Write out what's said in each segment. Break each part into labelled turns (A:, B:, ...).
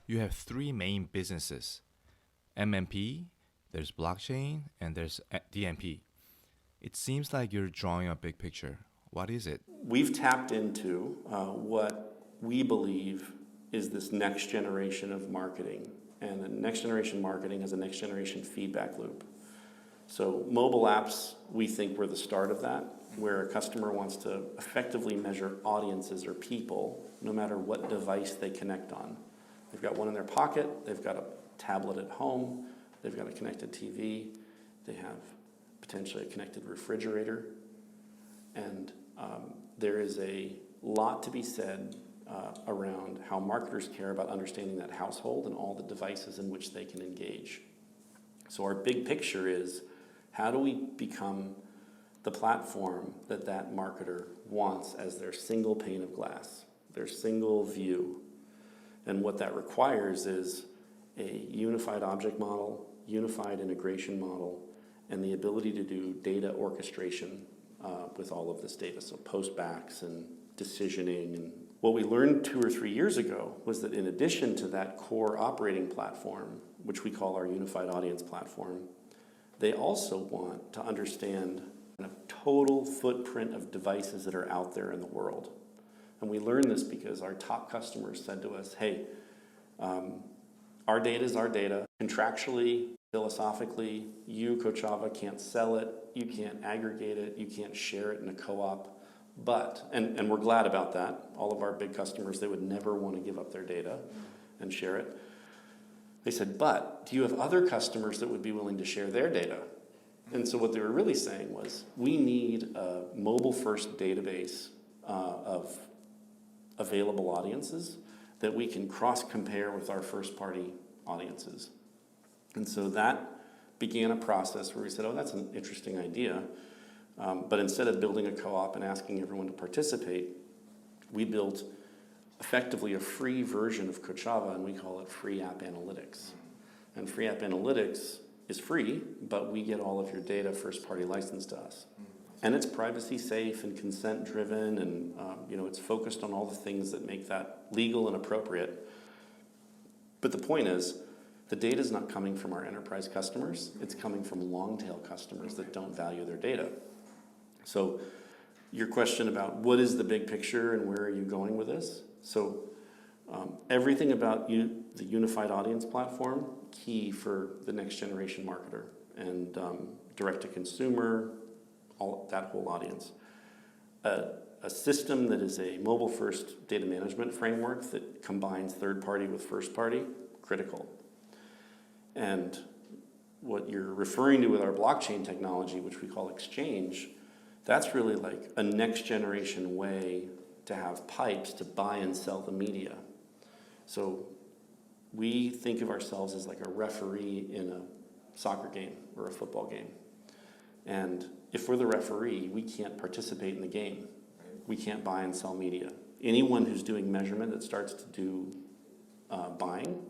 A: you have three main businesses, MMP, there's blockchain, and there's DMP. It seems like you're drawing a big picture. What is it?
B: We've tapped into what we believe is this next generation of marketing. And the next generation marketing is a next generation feedback loop. So mobile apps, we think were the start of that, where a customer wants to effectively measure audiences or people, no matter what device they connect on. They've got one in their pocket, they've got a tablet at home, they've got a connected TV, they have potentially a connected refrigerator, and there is a lot to be said around how marketers care about understanding that household and all the devices in which they can engage. So our big picture is, how do we become the platform that that marketer wants as their single pane of glass, their single view? And what that requires is a unified object model, unified integration model, and the ability to do data orchestration with all of this data, so postbacks and decisioning. And what we learned 2 or 3 years ago was that in addition to that core operating platform, which we call our unified audience platform, they also want to understand a total footprint of devices that are out there in the world. And we learned this because our top customers said to us, hey, our data is our data. Contractually, philosophically, you, Coachava, can't sell it, you can't aggregate it, you can't share it in a co-op. But, and we're glad about that, all of our big customers, they would never want to give up their data and share it. They said, but do you have other customers that would be willing to share their data? And so what they were really saying was, we need a mobile-first database of available audiences that we can cross-compare with our first-party audiences. And so that began a process where we said, oh, that's an interesting idea. But instead of building a co-op and asking everyone to participate, we built effectively a free version of Coachava, and we call it Free App Analytics. And Free App Analytics is free, but we get all of your data first-party licensed to us. And it's privacy safe and consent driven, and it's focused on all the things that make that legal and appropriate. But the point is, the data is not coming from our enterprise customers, it's coming from long-tail customers that don't value their data. So your question about what is the big picture and where are you going with this? So everything about the unified audience platform, key for the next generation marketer, and direct-to-consumer, all that whole audience. A system that is a mobile-first data management framework that combines third-party with first-party, critical. And what you're referring to with our blockchain technology, which we call Exchange, that's really like a next-generation way to have pipes to buy and sell the media. So we think of ourselves as like a referee in a soccer game or a football game. And if we're the referee, we can't participate in the game. We can't buy and sell media. Anyone who's doing measurement that starts to do buying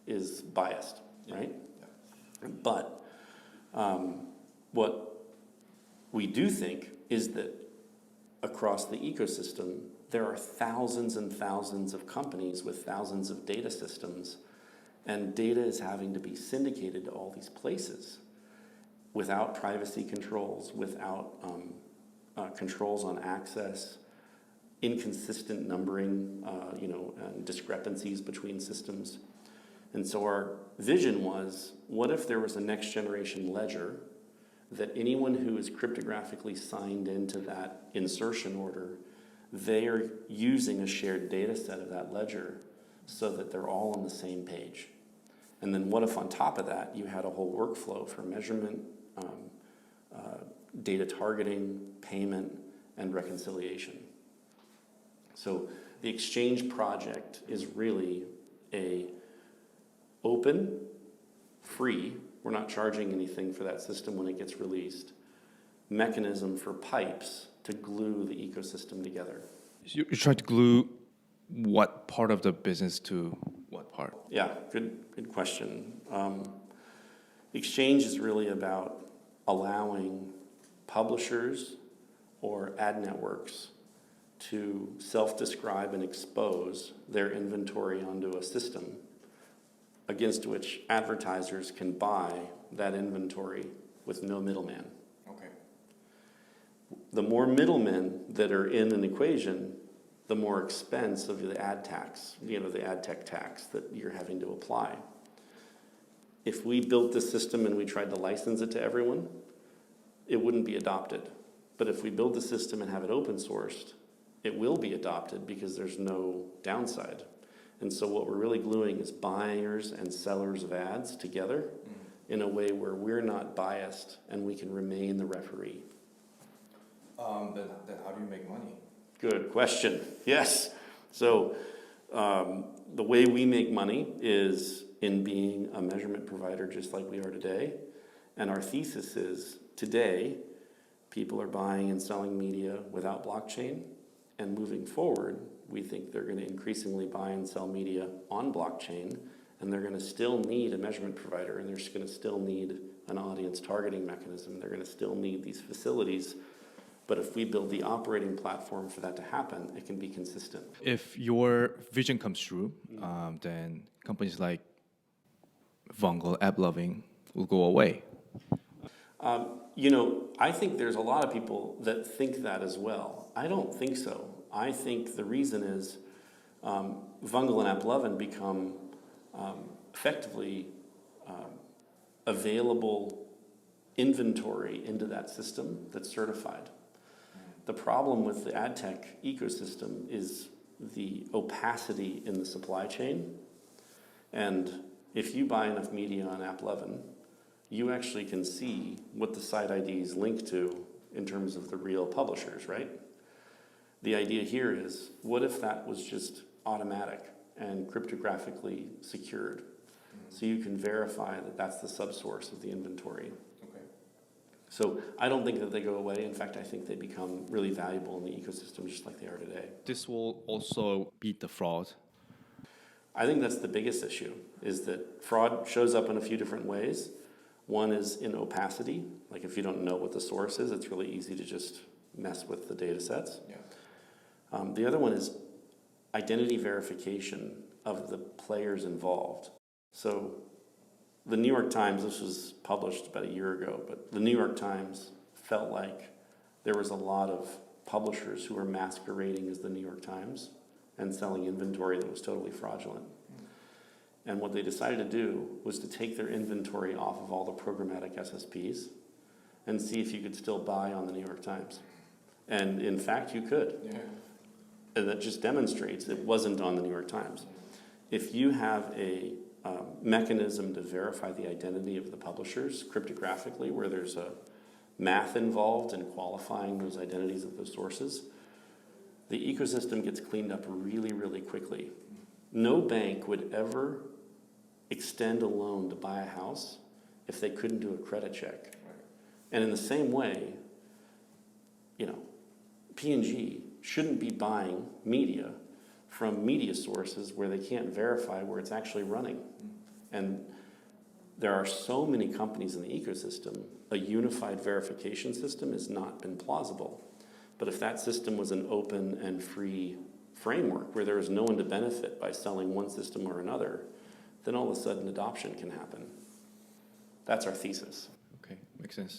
B: is biased, right? Yeah. But what we do think is that across the ecosystem, there are thousands and thousands of companies with thousands of data systems, and data is having to be syndicated to all these places without privacy controls, without controls on access, inconsistent numbering, and discrepancies between systems. And so our vision was, what if there was a next generation ledger that anyone who is cryptographically signed into that insertion order, they are using a shared data set of that ledger so that they're all on the same page. And then what if on top of that you had a whole workflow for measurement, data targeting, payment, and reconciliation. So the Exchange project is really a open, free, we're not charging anything for that system when it gets released, mechanism for pipes to glue the ecosystem together.
A: You're trying to glue what part of the business to what part?
B: Yeah, good question. Exchange is really about allowing publishers or ad networks to self-describe and expose their inventory onto a system against which advertisers can buy that inventory with no middleman.
A: Okay.
B: The more middlemen that are in an equation, the more expense of the ad tax, the ad tech tax that you're having to apply. If we built this system and we tried to license it to everyone, it wouldn't be adopted. But if we build the system and have it open sourced, it will be adopted because there's no downside. And so what we're really gluing is buyers and sellers of ads together in a way where we're not biased and we can remain the referee.
A: Then how do you make money?
B: Good question. Yes. So the way we make money is in being a measurement provider just like we are today. And our thesis is today, people are buying and selling media without blockchain. And moving forward, we think they're going to increasingly buy and sell media on blockchain. And they're going to still need a measurement provider. And they're going to still need an audience targeting mechanism. They're going to still need these facilities. But if we build the operating platform for that to happen, it can be consistent.
A: If your vision comes true, then companies like Vungle, AppLovin will go away.
B: I think there's a lot of people that think that as well. I don't think so. I think the reason is Vungle and AppLovin become effectively available inventory into that system that's certified. The problem with the ad tech ecosystem is the opacity in the supply chain. And if you buy enough media on AppLovin, you actually can see what the site IDs link to in terms of the real publishers, right? The idea here is, what if that was just automatic and cryptographically secured? So you can verify that that's the subsource of the inventory.
A: Okay.
B: So I don't think that they go away. In fact, I think they become really valuable in the ecosystem just like they are today.
A: This will also beat the fraud.
B: I think that's the biggest issue, is that fraud shows up in a few different ways. One is in opacity. Like if you don't know what the source is, it's really easy to just mess with the data sets.
A: Yeah.
B: The other one is identity verification of the players involved. So the New York Times, this was published about a year ago, but the New York Times felt like there was a lot of publishers who were masquerading as the New York Times and selling inventory that was totally fraudulent. And what they decided to do was to take their inventory off of all the programmatic SSPs and see if you could still buy on the New York Times. And in fact, you could.
A: Yeah.
B: And that just demonstrates it wasn't on the New York Times. If you have a mechanism to verify the identity of the publishers cryptographically, where there's a math involved in qualifying those identities of those sources, the ecosystem gets cleaned up really, really quickly. No bank would ever extend a loan to buy a house if they couldn't do a credit check. Right. And in the same way, P&G shouldn't be buying media from media sources where they can't verify where it's actually running. And there are so many companies in the ecosystem, a unified verification system has not been plausible. But if that system was an open and free framework where there was no one to benefit by selling one system or another, then all of a sudden adoption can happen. That's our thesis.
A: Okay, makes sense.